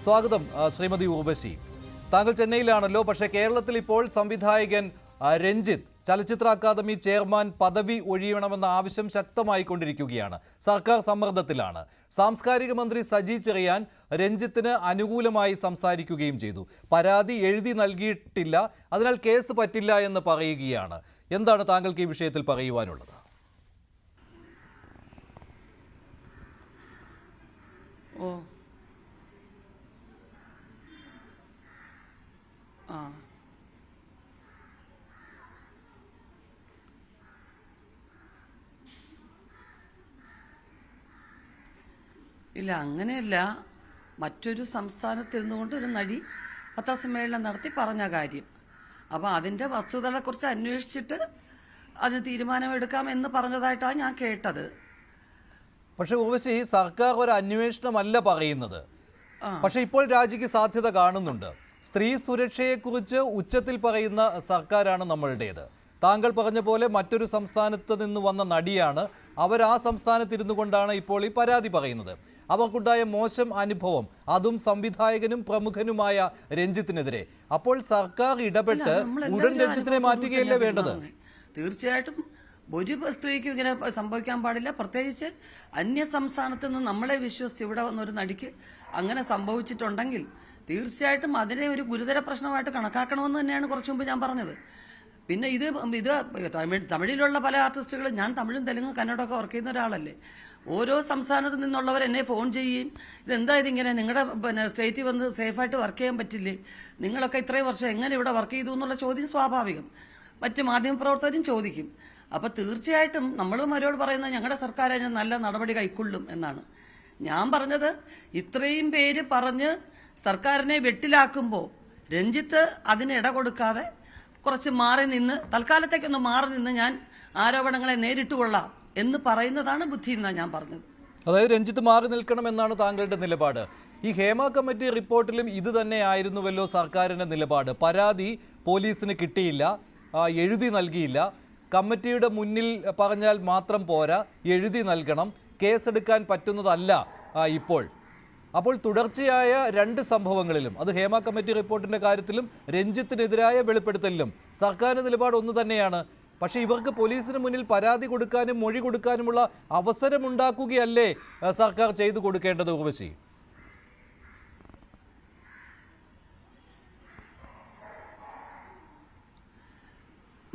സ്വാഗതം ശ്രീമതി ഉർവശി. താങ്കൾ ചെന്നൈയിലാണല്ലോ. പക്ഷേ കേരളത്തിൽ ഇപ്പോൾ സംവിധായകൻ രഞ്ജിത്ത് ചലച്ചിത്ര അക്കാദമി ചെയർമാൻ പദവി ഒഴിയണമെന്ന ആവശ്യം ശക്തമായിക്കൊണ്ടിരിക്കുകയാണ്. സർക്കാർ സമ്മർദ്ദത്തിലാണ്. സാംസ്കാരിക മന്ത്രി സജി ചെറിയാൻ രഞ്ജിത്തിന് അനുകൂലമായി സംസാരിക്കുകയും ചെയ്തു. പരാതി എഴുതി നൽകിയിട്ടില്ല, അതിനാൽ കേസ് പറ്റില്ല എന്ന് പറയുകയാണ്. എന്താണ് താങ്കൾക്ക് ഈ വിഷയത്തിൽ പറയുവാനുള്ളത്? ഇല്ല, അങ്ങനെയല്ല. മറ്റൊരു സംസ്ഥാനത്തിരുന്നുകൊണ്ട് ഒരു നടി പത്രസമ്മേളനം നടത്തി പറഞ്ഞ കാര്യം. അപ്പോൾ അതിൻ്റെ വസ്തുതകളെക്കുറിച്ച് അന്വേഷിച്ചിട്ട് അതിന് തീരുമാനമെടുക്കാം എന്ന് പറഞ്ഞതായിട്ടാണ് ഞാൻ കേട്ടത്. പക്ഷെ ഉർവശി, സർക്കാർ ഒരു അന്വേഷണമല്ല പറയുന്നത്. പക്ഷെ ഇപ്പോൾ രാജിക്ക് സാധ്യത കാണുന്നുണ്ട്. സ്ത്രീ സുരക്ഷയെക്കുറിച്ച് ഉച്ചത്തിൽ പറയുന്ന സർക്കാരാണ് നമ്മളുടേത്. താങ്കൾ പറഞ്ഞ പോലെ മറ്റൊരു സംസ്ഥാനത്ത് നിന്ന് വന്ന നടിയാണ്. അവർ ആ സംസ്ഥാനത്തിരുന്നു കൊണ്ടാണ് ഇപ്പോൾ ഈ പരാതി പറയുന്നത്. അവർക്കുണ്ടായ മോശം അനുഭവം, അതും സംവിധായകനും പ്രമുഖനുമായ രഞ്ജിത്തിനെതിരെ. അപ്പോൾ സർക്കാർ ഇടപെട്ട് ഉടൻ രഞ്ജിത്തിനെ മാറ്റുകയല്ലേ വേണ്ടത്? തീർച്ചയായിട്ടും ഒരു സ്ത്രീക്കും ഇങ്ങനെ സംഭവിക്കാൻ പാടില്ല. പ്രത്യേകിച്ച് അന്യ സംസ്ഥാനത്ത് നിന്ന് നമ്മളെ വിശ്വസിച്ച് ഇവിടെ വന്നൊരു നടിക്ക് അങ്ങനെ സംഭവിച്ചിട്ടുണ്ടെങ്കിൽ തീർച്ചയായിട്ടും അതിനെ ഒരു ഗുരുതര പ്രശ്നമായിട്ട് കണക്കാക്കണമെന്ന് തന്നെയാണ് കുറച്ചു മുമ്പ് ഞാൻ പറഞ്ഞത്. പിന്നെ ഇത് തമിഴിലുള്ള പല ആർട്ടിസ്റ്റുകളും, ഞാൻ തമിഴും തെലുങ്കും കന്നഡമൊക്കെ വർക്ക് ചെയ്യുന്ന ഒരാളല്ലേ, ഓരോ സംസ്ഥാനത്ത് നിന്നുള്ളവർ എന്നെ ഫോൺ ചെയ്യുകയും ഇതെന്താ ഇതിങ്ങനെ, നിങ്ങളുടെ സ്റ്റേറ്റിൽ വന്ന് സേഫായിട്ട് വർക്ക് ചെയ്യാൻ പറ്റില്ലേ, നിങ്ങളൊക്കെ ഇത്രയും വർഷം എങ്ങനെ ഇവിടെ വർക്ക് ചെയ്തു എന്നുള്ള ചോദ്യം സ്വാഭാവികം. മറ്റ് മാധ്യമപ്രവർത്തകരും ചോദിക്കും. അപ്പോൾ തീർച്ചയായിട്ടും നമ്മളും അവരോട് പറയുന്നത് ഞങ്ങളുടെ സർക്കാർ അതിന് നല്ല നടപടി കൈക്കൊള്ളും എന്നാണ്. ഞാൻ പറഞ്ഞത് ഇത്രയും പേര് പറഞ്ഞ് സർക്കാരിനെ വെട്ടിലാക്കുമ്പോൾ രഞ്ജിത്ത് അതിന് ഇട കൊടുക്കാതെ കുറച്ച് മാറി നിന്ന്, തൽക്കാലത്തേക്കൊന്ന് മാറി നിന്ന് ഞാൻ ആരോപണങ്ങളെ നേരിട്ട് കൊള്ളാം എന്ന് പറയുന്നതാണ് ബുദ്ധി എന്നാണ് ഞാൻ പറഞ്ഞത്. അതായത് രഞ്ജിത്ത് മാറി നിൽക്കണം എന്നാണ് താങ്കളുടെ നിലപാട്. ഈ ഹേമ കമ്മിറ്റി റിപ്പോർട്ടിലും ഇത് തന്നെ ആയിരുന്നുവല്ലോ സർക്കാരിൻ്റെ നിലപാട്. പരാതി പോലീസിന് കിട്ടിയില്ല, എഴുതി നൽകിയില്ല. കമ്മിറ്റിയുടെ മുന്നിൽ പറഞ്ഞാൽ മാത്രം പോരാ, എഴുതി നൽകണം. കേസെടുക്കാൻ പറ്റുന്നതല്ല ഇപ്പോൾ. അപ്പോൾ തുടർച്ചയായ രണ്ട് സംഭവങ്ങളിലും, അത് ഹേമ കമ്മിറ്റി റിപ്പോർട്ടിൻ്റെ കാര്യത്തിലും രഞ്ജിത്തിനെതിരായ വെളിപ്പെടുത്തലിലും സർക്കാരിൻ്റെ നിലപാട് ഒന്ന് തന്നെയാണ്. പക്ഷേ ഇവർക്ക് പോലീസിന് മുന്നിൽ പരാതി കൊടുക്കാനും മൊഴി കൊടുക്കാനുമുള്ള അവസരമുണ്ടാക്കുകയല്ലേ സർക്കാർ ചെയ്തു കൊടുക്കേണ്ടത് ഉർവശി?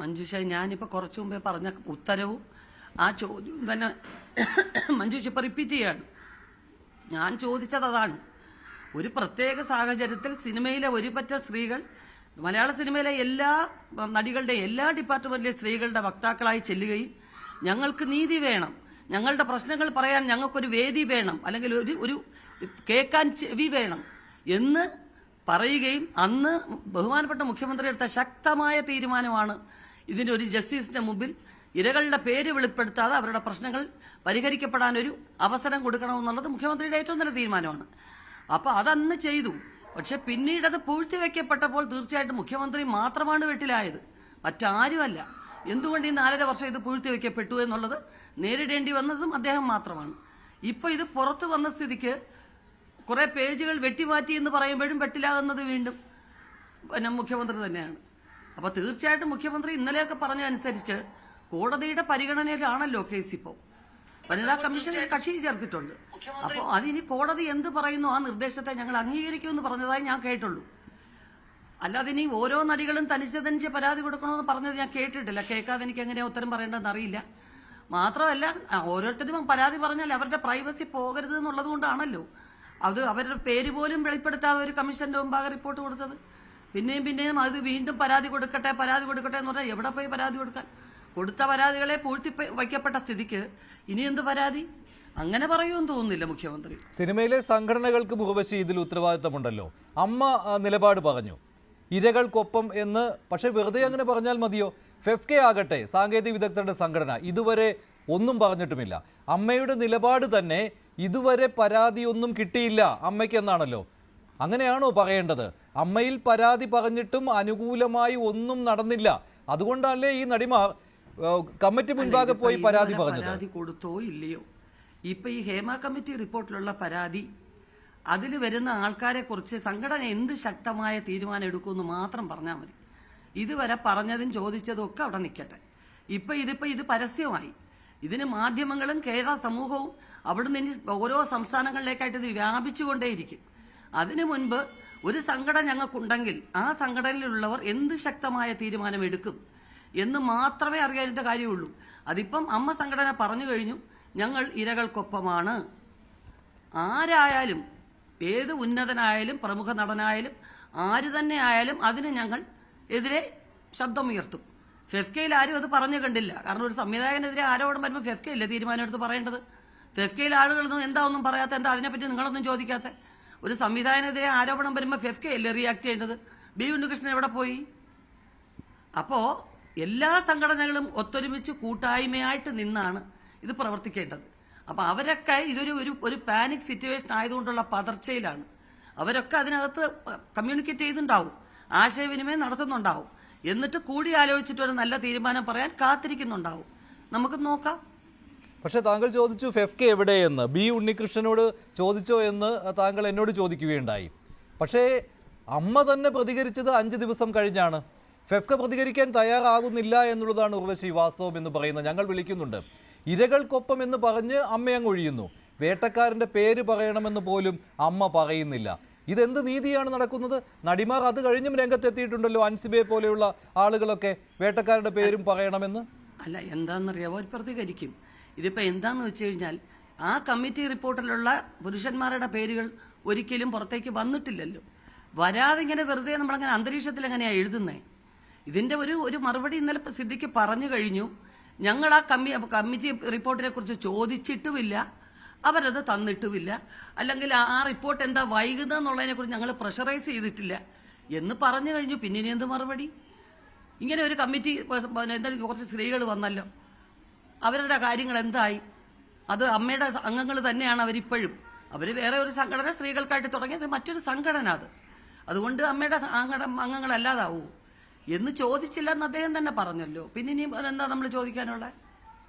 മഞ്ജുഷ, ഞാനിപ്പോൾ കുറച്ചു മുമ്പേ പറഞ്ഞ ഉത്തരവും ആ ചോദ്യവും തന്നെ മഞ്ജുഷ ഇപ്പോൾ റിപ്പീറ്റ് ചെയ്യാണ്. ഞാൻ ചോദിച്ചത് അതാണ്. ഒരു പ്രത്യേക സാഹചര്യത്തിൽ സിനിമയിലെ ഒരുപറ്റ സ്ത്രീകൾ, മലയാള സിനിമയിലെ എല്ലാ നടികളുടെ എല്ലാ ഡിപ്പാർട്ട്മെന്റിലെ സ്ത്രീകളുടെ വക്താക്കളായി ചെല്ലുകയും ഞങ്ങൾക്ക് നീതി വേണം, ഞങ്ങളുടെ പ്രശ്നങ്ങൾ പറയാൻ ഞങ്ങൾക്കൊരു വേദി വേണം, അല്ലെങ്കിൽ ഒരു കേൾക്കാൻ ചെവി വേണം എന്ന് പറയുകയും അന്ന് ബഹുമാനപ്പെട്ട മുഖ്യമന്ത്രി എടുത്ത ശക്തമായ തീരുമാനമാണ് ഇതിൻ്റെ ഒരു ജസ്റ്റിസിന്റെ മുമ്പിൽ ഇരകളുടെ പേര് വെളിപ്പെടുത്താതെ അവരുടെ പ്രശ്നങ്ങൾ പരിഹരിക്കപ്പെടാനൊരു അവസരം കൊടുക്കണമെന്നുള്ളത് മുഖ്യമന്ത്രിയുടെ ഏറ്റവും നല്ല തീരുമാനമാണ്. അപ്പോൾ അതന്ന് ചെയ്തു. പക്ഷെ പിന്നീട് അത് പൂഴ്ത്തിവെക്കപ്പെട്ടപ്പോൾ തീർച്ചയായിട്ടും മുഖ്യമന്ത്രി മാത്രമാണ് വെട്ടിലായത്, മറ്റാരുമല്ല. എന്തുകൊണ്ട് ഈ 4.5 വർഷം ഇത് പൂഴ്ത്തിവെക്കപ്പെട്ടു എന്നുള്ളത് നേരിടേണ്ടി വന്നതും അദ്ദേഹം മാത്രമാണ്. ഇപ്പോൾ ഇത് പുറത്തു വന്ന സ്ഥിതിക്ക് കുറെ പേജുകൾ വെട്ടിമാറ്റി എന്ന് പറയുമ്പോഴും വെട്ടിലാകുന്നത് വീണ്ടും മുഖ്യമന്ത്രി തന്നെയാണ്. അപ്പോൾ തീർച്ചയായിട്ടും മുഖ്യമന്ത്രി ഇന്നലെയൊക്കെ പറഞ്ഞ അനുസരിച്ച് കോടതിയുടെ പരിഗണനയിലാണല്ലോ കേസ്. ഇപ്പോൾ വനിതാ കമ്മീഷൻ കക്ഷി ചേർത്തിട്ടുണ്ട്. അപ്പോൾ അതിനി കോടതി എന്ത് പറയുന്നു ആ നിർദ്ദേശത്തെ ഞങ്ങൾ അംഗീകരിക്കുമെന്ന് പറഞ്ഞതായി ഞാൻ കേട്ടുള്ളൂ. അല്ലാതെ ഇനി ഓരോ നടികളും തനിച്ച് പരാതി കൊടുക്കണമെന്ന് പറഞ്ഞത് ഞാൻ കേട്ടിട്ടില്ല. കേൾക്കാതെ എനിക്ക് എങ്ങനെയാ ഉത്തരം പറയേണ്ടതെന്ന് അറിയില്ല. മാത്രമല്ല, ഓരോരുത്തരും പരാതി പറഞ്ഞാൽ അവരുടെ പ്രൈവസി പോകരുത് എന്നുള്ളത് കൊണ്ടാണല്ലോ അത് അവരുടെ പേര് പോലും വെളിപ്പെടുത്താതെ ഒരു കമ്മീഷന്റെ മുമ്പാകെ റിപ്പോർട്ട് കൊടുത്തത്. പിന്നെയും അത് വീണ്ടും പരാതി കൊടുക്കട്ടെ എന്ന് പറഞ്ഞാൽ എവിടെ പോയി പരാതി കൊടുക്കാൻ? കൊടുത്ത പരാതികളെ പൂഴ്ത്തി വയ്ക്കപ്പെട്ട സ്ഥിതിക്ക് ഇനി എന്ത് പരാതി? അങ്ങനെ പറയുമെന്ന് തോന്നുന്നില്ല മുഖ്യമന്ത്രി. സിനിമയിലെ സംഘടനകൾക്ക് ഉർവശി ഇതിൽ ഉത്തരവാദിത്തമുണ്ടല്ലോ. അമ്മ നിലപാട് പറഞ്ഞു ഇരകൾക്കൊപ്പം എന്ന്. പക്ഷെ വെറുതെ അങ്ങനെ പറഞ്ഞാൽ മതിയോ? ഫെഫ്കെ ആകട്ടെ, സാങ്കേതിക വിദഗ്ധരുടെ സംഘടന, ഇതുവരെ ഒന്നും പറഞ്ഞിട്ടുമില്ല. അമ്മയുടെ നിലപാട് തന്നെ ഇതുവരെ പരാതിയൊന്നും കിട്ടിയില്ല അമ്മയ്ക്ക് എന്നാണല്ലോ. അങ്ങനെയാണോ പറയേണ്ടത്? അമ്മയിൽ പരാതി പറഞ്ഞിട്ടും അനുകൂലമായി ഒന്നും നടന്നില്ല. അതുകൊണ്ടല്ലേ ഈ നടിമാർ കമ്മിറ്റി മുൻപാകെ പോയി പരാതി പറഞ്ഞത്? പരാതി കൊടുത്തോ ഇല്ലയോ? ഇപ്പൊ ഈ ഹേമ കമ്മിറ്റി റിപ്പോർട്ടിലുള്ള പരാതി അതിൽ വരുന്ന ആൾക്കാരെ കുറിച്ച് സംഘടന എന്ത് ശക്തമായ തീരുമാനം എടുക്കുമെന്ന് മാത്രം പറഞ്ഞാൽ മതി. ഇതുവരെ പറഞ്ഞതും ചോദിച്ചതും ഒക്കെ അവിടെ നിൽക്കട്ടെ. ഇത് പരസ്യമായി. ഇതിന് മാധ്യമങ്ങളും കേരള സമൂഹവും അവിടുന്ന് ഇനി ഓരോ സംസ്ഥാനങ്ങളിലേക്കായിട്ട് ഇത് വ്യാപിച്ചുകൊണ്ടേയിരിക്കും. അതിനു മുൻപ് ഒരു സംഘടന ഞങ്ങൾക്കുണ്ടെങ്കിൽ ആ സംഘടനയിലുള്ളവർ എന്ത് ശക്തമായ തീരുമാനം എടുക്കും എന്ന് മാത്രമേ അറിയാനായിട്ട് കാര്യമുള്ളൂ. അതിപ്പം അമ്മ സംഘടന പറഞ്ഞു കഴിഞ്ഞു, ഞങ്ങൾ ഇരകൾക്കൊപ്പമാണ്. ആരായാലും, ഏത് ഉന്നതനായാലും പ്രമുഖ നടനായാലും ആര് തന്നെ ആയാലും അതിന് ഞങ്ങൾ എതിരെ ശബ്ദമുയർത്തും. ഫെഫ്കയിൽ ആരും അത് പറഞ്ഞു കണ്ടില്ല. കാരണം ഒരു സംവിധായകനെതിരെ ആരോടും വരുമ്പോൾ ഫെഫ്കയില്ലേ തീരുമാനം എടുത്ത് പറയേണ്ടത്? ഫെഫ്കയിൽ ആളുകളൊന്നും എന്താ ഒന്നും പറയാത്ത, എന്താ അതിനെപ്പറ്റി നിങ്ങളൊന്നും ചോദിക്കാത്ത? ഒരു സംവിധായകനെതിരെ ആരോപണം വരുമ്പോൾ ഫെഫ്കയല്ലേ റിയാക്ട് ചെയ്യേണ്ടത്? ബി ഉണ്ണികൃഷ്ണൻ എവിടെ പോയി? അപ്പോ എല്ലാ സംഘടനകളും ഒത്തൊരുമിച്ച് കൂട്ടായ്മയായിട്ട് നിന്നാണ് ഇത് പ്രവർത്തിക്കേണ്ടത്. അപ്പൊ അവരൊക്കെ ഇതൊരു ഒരു പാനിക് സിറ്റുവേഷൻ ആയതുകൊണ്ടുള്ള പതർച്ചയിലാണ്. അവരൊക്കെ അതിനകത്ത് കമ്മ്യൂണിക്കേറ്റ് ചെയ്തിട്ടുണ്ടാവും, ആശയവിനിമയം നടത്തുന്നുണ്ടാവും, എന്നിട്ട് കൂടി ആലോചിച്ചിട്ട് ഒരു നല്ല തീരുമാനം പറയാൻ കാത്തിരിക്കുന്നുണ്ടാവും. നമുക്ക് നോക്കാം. പക്ഷേ താങ്കൾ ചോദിച്ചു ഫെഫ്ക എവിടെയെന്ന്. ബി ഉണ്ണികൃഷ്ണനോട് ചോദിച്ചോ എന്ന് താങ്കൾ എന്നോട് ചോദിക്കുകയുണ്ടായി. പക്ഷേ അമ്മ തന്നെ പ്രതികരിച്ചത് 5 ദിവസം കഴിഞ്ഞാണ്. ഫെഫ്ക പ്രതികരിക്കാൻ തയ്യാറാകുന്നില്ല എന്നുള്ളതാണ് ഉർവശി വാസ്തവം എന്ന് പറയുന്നത്. ഞങ്ങൾ വിളിക്കുന്നുണ്ട്. ഇരകൾക്കൊപ്പം എന്ന് പറഞ്ഞ് അമ്മയങ്ങ് ഒഴിയുന്നു. വേട്ടക്കാരൻ്റെ പേര് പറയണമെന്ന് പോലും അമ്മ പറയുന്നില്ല. ഇതെന്ത് നീതിയാണ് നടക്കുന്നത്? നടിമാർ അത് കഴിഞ്ഞും രംഗത്തെത്തിയിട്ടുണ്ടല്ലോ. അൻസിബയെ പോലെയുള്ള ആളുകളൊക്കെ വേട്ടക്കാരുടെ പേരും പറയണമെന്ന്. അല്ല, എന്താണെന്നറിയാമോ, അവർ പ്രതികരിക്കും. ഇതിപ്പോൾ എന്താണെന്ന് വെച്ച് കഴിഞ്ഞാൽ ആ കമ്മിറ്റി റിപ്പോർട്ടിലുള്ള പുരുഷന്മാരുടെ പേരുകൾ ഒരിക്കലും പുറത്തേക്ക് വന്നിട്ടില്ലല്ലോ. വരാതെ ഇങ്ങനെ വെറുതെ നമ്മളങ്ങനെ അന്തരീക്ഷത്തിൽ എങ്ങനെയാണ് എഴുതുന്നത്? ഇതിൻ്റെ ഒരു മറുപടി ഇന്നലെ സിദ്ദിഖ് പറഞ്ഞു കഴിഞ്ഞു. ഞങ്ങൾ ആ കമ്മിറ്റി റിപ്പോർട്ടിനെ കുറിച്ച് ചോദിച്ചിട്ടുമില്ല, അവരത് തന്നിട്ടുമില്ല, അല്ലെങ്കിൽ ആ റിപ്പോർട്ട് എന്താ വൈകുന്നതെന്നുള്ളതിനെ കുറിച്ച് ഞങ്ങൾ പ്രഷറൈസ് ചെയ്തിട്ടില്ല എന്ന് പറഞ്ഞു കഴിഞ്ഞു. പിന്നെ ഇനി എന്ത് മറുപടി? ഇങ്ങനെ ഒരു കമ്മിറ്റി എന്തായാലും കുറച്ച് സ്ത്രീകൾ വന്നല്ലോ, അവരുടെ കാര്യങ്ങൾ എന്തായി? അത് അമ്മയുടെ അംഗങ്ങൾ തന്നെയാണ് അവരിപ്പോഴും. അവർ വേറെ ഒരു സംഘടന സ്ത്രീകൾക്കായിട്ട് തുടങ്ങിയത് മറ്റൊരു സംഘടന. അതുകൊണ്ട് അമ്മയുടെ അംഗങ്ങളല്ലാതാവൂ എന്ന് ചോദിച്ചില്ല എന്ന് അദ്ദേഹം തന്നെ പറഞ്ഞല്ലോ. പിന്നെ ഇനി അതെന്താ നമ്മൾ ചോദിക്കാനുള്ളത്?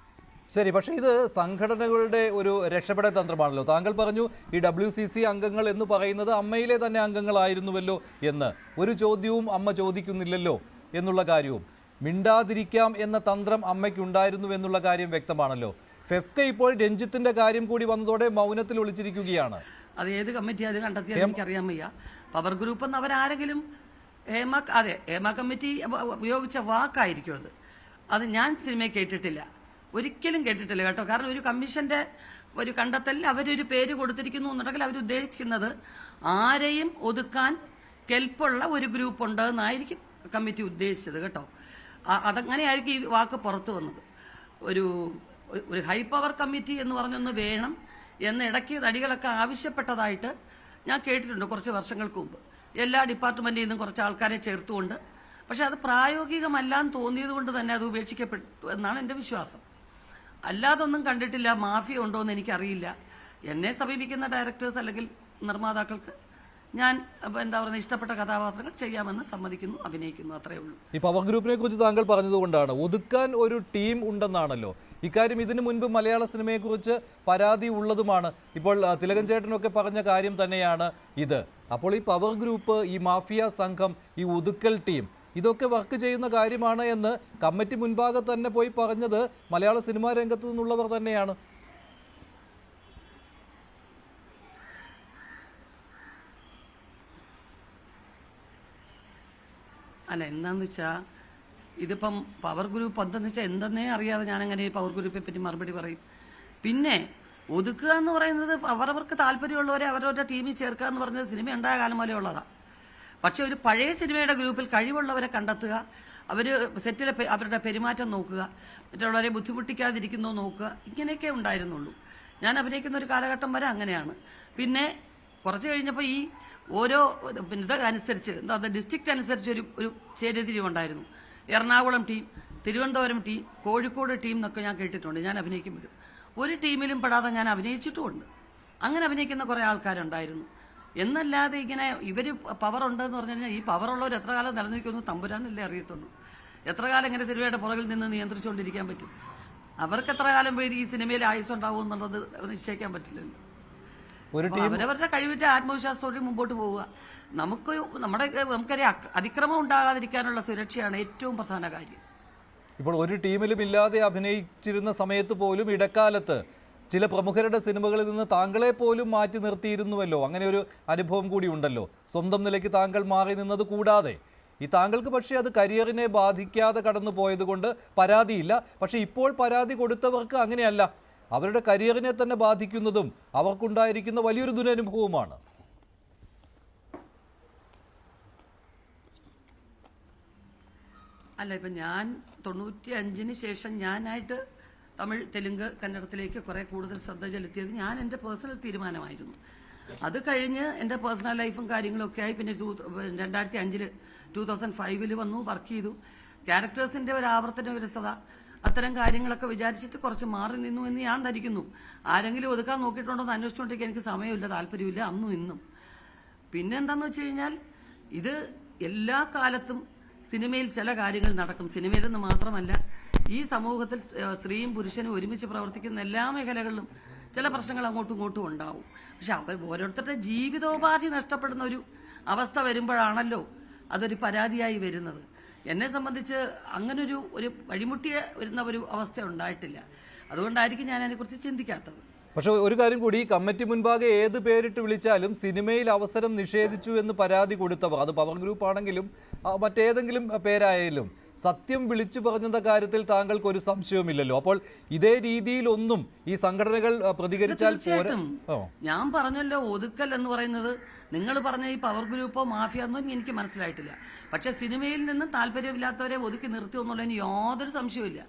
ശരി, പക്ഷേ ഇത് സംഘടനകളുടെ ഒരു രക്ഷപ്പെടൽ തന്ത്രമാണല്ലോ. താങ്കൾ പറഞ്ഞു ഈ WCC അംഗങ്ങൾ എന്ന് പറയുന്നത് അമ്മയിലെ തന്നെ അംഗങ്ങളായിരുന്നുവല്ലോ എന്ന്. ഒരു ചോദ്യവും അമ്മ ചോദിക്കുന്നില്ലല്ലോ എന്നുള്ള കാര്യവും. മിണ്ടാതിരിക്കാം എന്ന തന്ത്രം അമ്മയ്ക്കുണ്ടായിരുന്നു എന്നുള്ള കാര്യം വ്യക്തമാണല്ലോ. ഫെഫ്ക ഇപ്പോൾ രഞ്ജിത്തിന്റെ കാര്യം കൂടി വന്നതോടെ മൗനത്തിൽ ഒളിച്ചിരിക്കുകയാണ്. അത് ഏത് കമ്മിറ്റി അത് കണ്ടെത്തിയാൽ എനിക്കറിയാൻ വയ്യ. പവർ ഗ്രൂപ്പ് എന്ന് അവരാരെങ്കിലും ഹേമ കമ്മിറ്റി ഉപയോഗിച്ച വാക്കായിരിക്കും അത് ഞാൻ സിനിമയിൽ കേട്ടിട്ടില്ല, ഒരിക്കലും കേട്ടിട്ടില്ല കേട്ടോ. കാരണം ഒരു കമ്മീഷന്റെ ഒരു കണ്ടെത്തലിൽ അവരൊരു പേര് കൊടുത്തിരിക്കുന്നു എന്നുണ്ടെങ്കിൽ അവരുദ്ദേശിക്കുന്നത് ആരെയും ഒതുക്കാൻ കെൽപ്പുള്ള ഒരു ഗ്രൂപ്പ് ഉണ്ട് എന്നായിരിക്കും കമ്മിറ്റി ഉദ്ദേശിച്ചത് കേട്ടോ. അതങ്ങനെയായിരിക്കും ഈ വാക്ക് പുറത്തു വന്നത്. ഒരു ഹൈ പവർ കമ്മിറ്റി എന്ന് പറഞ്ഞൊന്ന് വേണം എന്ന് ഇടയ്ക്ക് നടികളൊക്കെ ആവശ്യപ്പെട്ടതായിട്ട് ഞാൻ കേട്ടിട്ടുണ്ട് കുറച്ച് വർഷങ്ങൾക്ക് മുമ്പ്. എല്ലാ ഡിപ്പാർട്ട്മെന്റിൽ നിന്നും കുറച്ച് ആൾക്കാരെ ചേർത്തുകൊണ്ട്. പക്ഷെ അത് പ്രായോഗികമല്ലാന്ന് തോന്നിയത് കൊണ്ട് തന്നെ അത് ഉപേക്ഷിക്കപ്പെട്ടു എന്നാണ് എൻ്റെ വിശ്വാസം. അല്ലാതൊന്നും കണ്ടിട്ടില്ല. മാഫിയ ഉണ്ടോ എന്ന് എനിക്കറിയില്ല. എന്നെ സമീപിക്കുന്ന ഡയറക്ടേഴ്സ് അല്ലെങ്കിൽ നിർമ്മാതാക്കൾക്ക് ഞാൻ എന്താ പറയുക ഇഷ്ടപ്പെട്ട കഥാപാത്രങ്ങൾ ചെയ്യാമെന്ന് സമ്മതിക്കുന്നു, അഭിനയിക്കുന്നു, അത്രയേ ഉള്ളൂ. ഈ പവർ ഗ്രൂപ്പിനെ കുറിച്ച് താങ്കൾ പറഞ്ഞതുകൊണ്ടാണ് ഒതുക്കാൻ ഒരു ടീം ഉണ്ടെന്നാണല്ലോ. ഇക്കാര്യം ഇതിനു മുൻപ് മലയാള സിനിമയെക്കുറിച്ച് പരാതി ഉള്ളതുമാണ്. ഇപ്പോൾ തിലകൻ ചേട്ടനൊക്കെ പറഞ്ഞ കാര്യം തന്നെയാണ് ഇത്. അപ്പോൾ ഈ പവർ ഗ്രൂപ്പ്, ഈ മാഫിയ സംഘം, ഈ ഒതുക്കൽ ടീം ഇതൊക്കെ വർക്ക് ചെയ്യുന്ന കാര്യമാണ് എന്ന് കമ്മിറ്റി മുൻപാകെ തന്നെ പോയി പറഞ്ഞത് മലയാള സിനിമാ രംഗത്തു നിന്നുള്ളവർ തന്നെയാണ്. അല്ല, എന്താണെന്ന് വെച്ചാൽ ഇതിപ്പം പവർ ഗ്രൂപ്പ് എന്തെന്ന് വെച്ചാൽ എന്തെന്നേ അറിയാതെ ഞാനങ്ങനെ പവർ ഗ്രൂപ്പിനെ പറ്റി മറുപടി പറയും. പിന്നെ ഒതുക്കുക എന്ന് പറയുന്നത് അവരവർക്ക് താല്പര്യമുള്ളവരെ അവരവരുടെ ടീമിൽ ചേർക്കുക എന്ന് പറഞ്ഞത് സിനിമ ഉണ്ടായ കാലം പോലെ ഉള്ളതാണ്. പക്ഷെ ഒരു പഴയ സിനിമയുടെ ഗ്രൂപ്പിൽ കഴിവുള്ളവരെ കണ്ടെത്തുക, അവർ സെറ്റിലെ അവരുടെ പെരുമാറ്റം നോക്കുക, മറ്റുള്ളവരെ ബുദ്ധിമുട്ടിക്കാതിരിക്കുന്നോ നോക്കുക, ഇങ്ങനെയൊക്കെ ഉണ്ടായിരുന്നുള്ളൂ. ഞാൻ അഭിനയിക്കുന്ന ഒരു കാലഘട്ടം വരെ അങ്ങനെയാണ്. പിന്നെ കുറച്ച് കഴിഞ്ഞപ്പോൾ ഈ ഓരോ ഇതനുസരിച്ച് എന്താ ഡിസ്ട്രിക്റ്റ് അനുസരിച്ച് ഒരു ചേരിതിരിവുണ്ടായിരുന്നു. Ernakulam team, Thiruvananthapuram team, Kozhikode team എന്നൊക്കെ ഞാൻ കേട്ടിട്ടുണ്ട്. ഞാൻ അഭിനയിക്കുമ്പോഴും ഒരു ടീമിലും പെടാതെ ഞാൻ അഭിനയിച്ചിട്ടുമുണ്ട്. അങ്ങനെ അഭിനയിക്കുന്ന കുറേ ആൾക്കാരുണ്ടായിരുന്നു. എന്നല്ലാതെ ഇങ്ങനെ ഇവർ പവർ ഉണ്ടെന്ന് പറഞ്ഞു കഴിഞ്ഞാൽ ഈ പവറുള്ളവർ എത്ര കാലം നിലനിൽക്കുമെന്ന് തമ്പുരാനല്ലേ അറിയത്തുള്ളൂ. എത്ര കാലം ഇങ്ങനെ സിനിമയുടെ പുറകിൽ നിന്ന് നിയന്ത്രിച്ചുകൊണ്ടിരിക്കാൻ പറ്റും? അവർക്ക് എത്ര കാലം ഈ സിനിമയിൽ ആയുസ് ഉണ്ടാവും എന്നുള്ളത് നിശ്ചയിക്കാൻ പറ്റില്ലല്ലോ. അപ്പോൾ അവരവരുടെ കഴിവിന്റെ ആത്മവിശ്വാസത്തോടെ മുമ്പോട്ട് പോവുക. നമുക്കറിയാം അതിക്രമം ഉണ്ടാകാതിരിക്കാനുള്ള സുരക്ഷയാണ് ഏറ്റവും പ്രധാന കാര്യം. ഇപ്പോൾ ഒരു ടീമിലും ഇല്ലാതെ അഭിനയിച്ചിരുന്ന സമയത്ത് പോലും ഇടക്കാലത്ത് ചില പ്രമുഖരുടെ സിനിമകളിൽ നിന്ന് താങ്കളെ പോലും മാറ്റി നിർത്തിയിരുന്നുവല്ലോ. അങ്ങനെ ഒരു അനുഭവം കൂടി ഉണ്ടല്ലോ. സ്വന്തം നിലയ്ക്ക് താങ്കൾ മാറി നിന്നത് കൂടാതെ ഈ താങ്കൾക്ക് പക്ഷേ അത് കരിയറിനെ ബാധിക്കാതെ കടന്നു പോയത് കൊണ്ട് പരാതിയില്ല. പക്ഷേ ഇപ്പോൾ പരാതി കൊടുത്തവർക്ക് അങ്ങനെയല്ല. അവരുടെ കരിയറിനെ തന്നെ ബാധിക്കുന്നതും അവർക്കുണ്ടായിരിക്കുന്ന വലിയൊരു ദുരനുഭവമാണ്. അല്ല, ഇപ്പം ഞാൻ 95-ന് ശേഷം ഞാനായിട്ട് തമിഴ്, തെലുങ്ക്, കന്നഡത്തിലേക്ക് കുറേ കൂടുതൽ ശ്രദ്ധ ചെലുത്തിയത് ഞാൻ എൻ്റെ പേഴ്സണൽ തീരുമാനമായിരുന്നു. അത് കഴിഞ്ഞ് എൻ്റെ പേഴ്സണൽ ലൈഫും കാര്യങ്ങളൊക്കെ ആയി. പിന്നെ 2005 2005 വന്നു, വർക്ക് ചെയ്തു. ക്യാരക്ടേഴ്സിൻ്റെ ഒരു ആവർത്തന വിരസത, അത്തരം കാര്യങ്ങളൊക്കെ വിചാരിച്ചിട്ട് കുറച്ച് മാറി നിന്നു എന്ന് ഞാൻ ധരിക്കുന്നു. ആരെങ്കിലും ഒതുക്കാൻ നോക്കിയിട്ടുണ്ടോ എന്ന് അന്വേഷിച്ചുകൊണ്ടിരിക്കാൻ എനിക്ക് സമയമില്ല, താല്പര്യമില്ല, അന്നും ഇന്നും. പിന്നെ എന്താണെന്ന് വെച്ച് കഴിഞ്ഞാൽ ഇത് എല്ലാ കാലത്തും സിനിമയിൽ ചില കാര്യങ്ങൾ നടക്കും. സിനിമയിലെന്ന് മാത്രമല്ല, ഈ സമൂഹത്തിൽ സ്ത്രീയും പുരുഷനും ഒരുമിച്ച് പ്രവർത്തിക്കുന്ന എല്ലാ മേഖലകളിലും ചില പ്രശ്നങ്ങൾ അങ്ങോട്ടും ഇങ്ങോട്ടും ഉണ്ടാവും. പക്ഷെ അവർ ഓരോരുത്തരുടെ ജീവിതോപാധി നഷ്ടപ്പെടുന്ന ഒരു അവസ്ഥ വരുമ്പോഴാണല്ലോ അതൊരു പരാതിയായി വരുന്നത്. എന്നെ സംബന്ധിച്ച് അങ്ങനൊരു വഴിമുട്ടിയ വരുന്ന ഒരു അവസ്ഥ ഉണ്ടായിട്ടില്ല. അതുകൊണ്ടായിരിക്കും ഞാൻ അതിനെക്കുറിച്ച് ചിന്തിക്കാത്തത്. പക്ഷെ ഒരു കാര്യം കൂടി, ഈ കമ്മിറ്റി മുൻപാകെ ഏത് പേരിട്ട് വിളിച്ചാലും സിനിമയിൽ അവസരം നിഷേധിച്ചു എന്ന് പരാതി കൊടുത്തവർ, അത് പവർ ഗ്രൂപ്പ് ആണെങ്കിലും മറ്റേതെങ്കിലും പേരായാലും, സത്യം വിളിച്ചു പറഞ്ഞ കാര്യത്തിൽ താങ്കൾക്ക് ഒരു സംശയവുമില്ലല്ലോ. അപ്പോൾ ഇതേ രീതിയിലൊന്നും ഈ സംഘടനകൾ പ്രതികരിച്ചാൽ ഞാൻ പറഞ്ഞല്ലോ, ഒതുക്കൽ എന്ന് പറയുന്നത് നിങ്ങൾ പറഞ്ഞ ഈ പവർ ഗ്രൂപ്പോ മാഫിയ ഒന്നും എനിക്ക് മനസ്സിലായിട്ടില്ല. പക്ഷെ സിനിമയിൽ നിന്നും താല്പര്യമില്ലാത്തവരെ ഒതുക്കി നിർത്തിയോ എന്നുള്ളതിന് യാതൊരു സംശയവുമില്ല.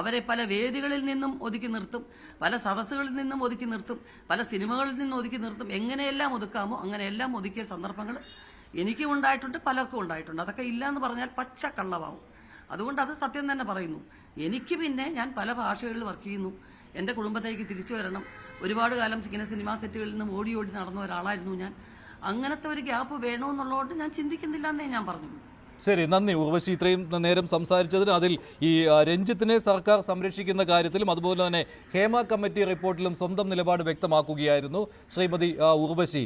അവരെ പല വേദികളിൽ നിന്നും ഒതുക്കി നിർത്തും, പല സദസ്സുകളിൽ നിന്നും ഒതുക്കി നിർത്തും, പല സിനിമകളിൽ നിന്നും ഒതുക്കി നിർത്തും. എങ്ങനെയെല്ലാം ഒതുക്കാമോ അങ്ങനെയെല്ലാം ഒതുക്കിയ സന്ദർഭങ്ങൾ എനിക്കും ഉണ്ടായിട്ടുണ്ട്, പലർക്കും ഉണ്ടായിട്ടുണ്ട്. അതൊക്കെ ഇല്ല എന്ന് പറഞ്ഞാൽ പച്ച കള്ളവാവും. അതുകൊണ്ട് അത് സത്യം തന്നെ പറയുന്നു. എനിക്ക് പിന്നെ ഞാൻ പല ഭാഷകളിൽ വർക്ക് ചെയ്യുന്നു. എൻ്റെ കുടുംബത്തേക്ക് തിരിച്ചു വരണം. ഒരുപാട് കാലം ഇങ്ങനെ സിനിമാ സെറ്റുകളിൽ നിന്ന് ഓടി ഓടി നടന്ന ഒരാളായിരുന്നു ഞാൻ. അങ്ങനത്തെ ഒരു ഗ്യാപ്പ് വേണമെന്നുള്ളതുകൊണ്ട് ഞാൻ ചിന്തിക്കുന്നില്ല എന്നേ ഞാൻ പറഞ്ഞു. ശരി, നന്ദി ഉർവശി. ഇത്രയും നേരം സംസാരിച്ചതിന്. അതിൽ ഈ രഞ്ജിത്തിനെ സർക്കാർ സംരക്ഷിക്കുന്ന കാര്യത്തിലും അതുപോലെ തന്നെ ഹേമ കമ്മിറ്റി റിപ്പോർട്ടിലും സ്വന്തം നിലപാട് വ്യക്തമാക്കുകയായിരുന്നു ശ്രീമതി ഉർവശി.